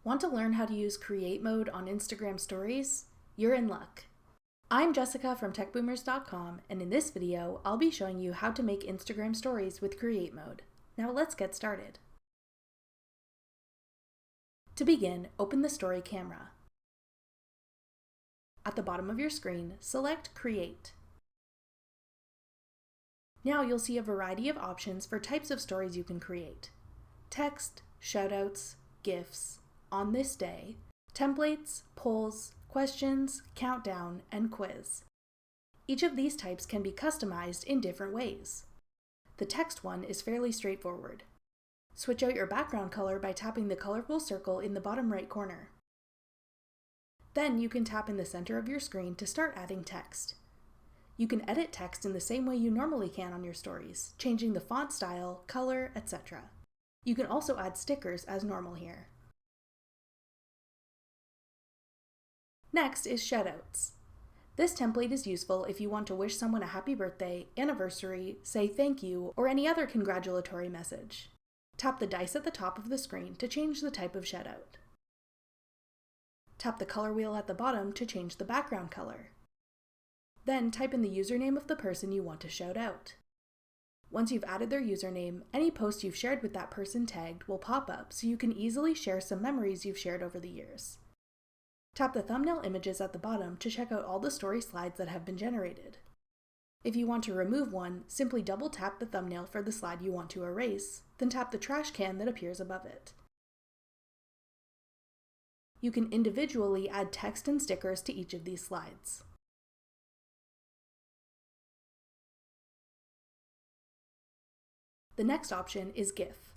Want to learn how to use Create Mode on Instagram Stories? You're in luck. I'm Jessica from techboomers.com, and in this video, I'll be showing you how to make Instagram Stories with Create Mode. Now let's get started. To begin, open the Story camera. At the bottom of your screen, select Create. Now you'll see a variety of options for types of stories you can create: text, shoutouts, GIFs, on this day, templates, polls, questions, countdown, and quiz. Each of these types can be customized in different ways. The text one is fairly straightforward. Switch out your background color by tapping the colorful circle in the bottom right corner. Then you can tap in the center of your screen to start adding text. You can edit text in the same way you normally can on your stories, changing the font style, color, etc. You can also add stickers as normal here. Next is Shoutouts. This template is useful if you want to wish someone a happy birthday, anniversary, say thank you, or any other congratulatory message. Tap the dice at the top of the screen to change the type of shoutout. Tap the color wheel at the bottom to change the background color. Then type in the username of the person you want to shout out. Once you've added their username, any post you've shared with that person tagged will pop up so you can easily share some memories you've shared over the years. Tap the thumbnail images at the bottom to check out all the story slides that have been generated. If you want to remove one, simply double tap the thumbnail for the slide you want to erase, then tap the trash can that appears above it. You can individually add text and stickers to each of these slides. The next option is GIF.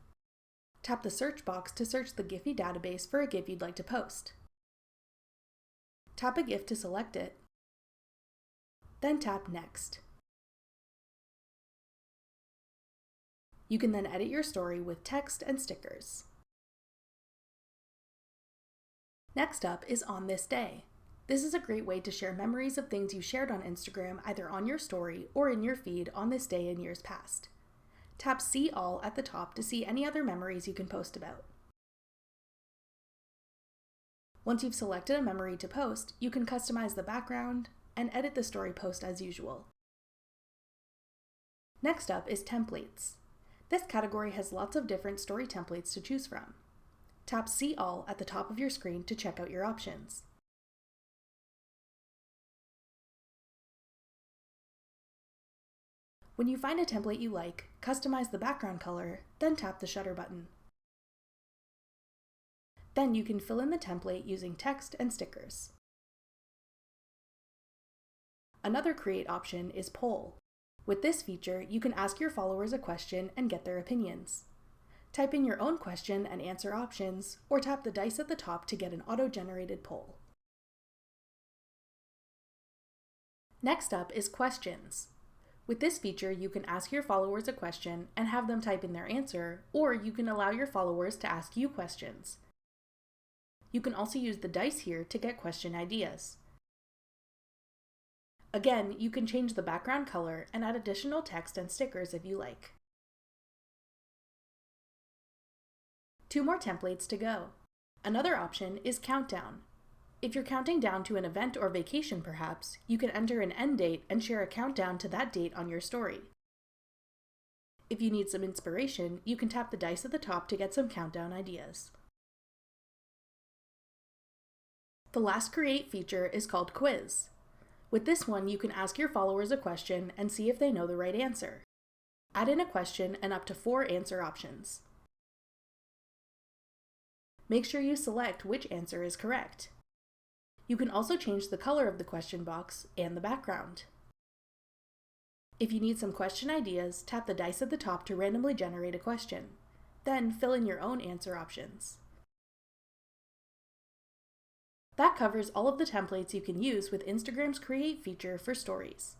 Tap the search box to search the Giphy database for a GIF you'd like to post. Tap a GIF to select it, then tap Next. You can then edit your story with text and stickers. Next up is On This Day. This is a great way to share memories of things you shared on Instagram either on your story or in your feed on this day in years past. Tap See All at the top to see any other memories you can post about. Once you've selected a memory to post, you can customize the background and edit the story post as usual. Next up is Templates. This category has lots of different story templates to choose from. Tap See All at the top of your screen to check out your options. When you find a template you like, customize the background color, then tap the shutter button. Then you can fill in the template using text and stickers. Another Create option is Poll. With this feature, you can ask your followers a question and get their opinions. Type in your own question and answer options, or tap the dice at the top to get an auto-generated poll. Next up is Questions. With this feature, you can ask your followers a question and have them type in their answer, or you can allow your followers to ask you questions. You can also use the dice here to get question ideas. Again, you can change the background color and add additional text and stickers if you like. 2 more templates to go. Another option is Countdown. If you're counting down to an event or vacation perhaps, you can enter an end date and share a countdown to that date on your story. If you need some inspiration, you can tap the dice at the top to get some countdown ideas. The last Create feature is called Quiz. With this one, you can ask your followers a question and see if they know the right answer. Add in a question and up to 4 answer options. Make sure you select which answer is correct. You can also change the color of the question box and the background. If you need some question ideas, tap the dice at the top to randomly generate a question. Then fill in your own answer options. That covers all of the templates you can use with Instagram's Create feature for stories.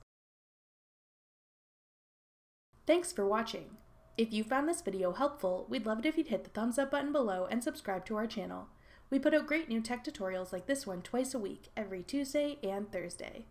Thanks for watching. If you found this video helpful, we'd love it if you'd hit the thumbs up button below and subscribe to our channel. We put out great new tech tutorials like this one twice a week, every Tuesday and Thursday.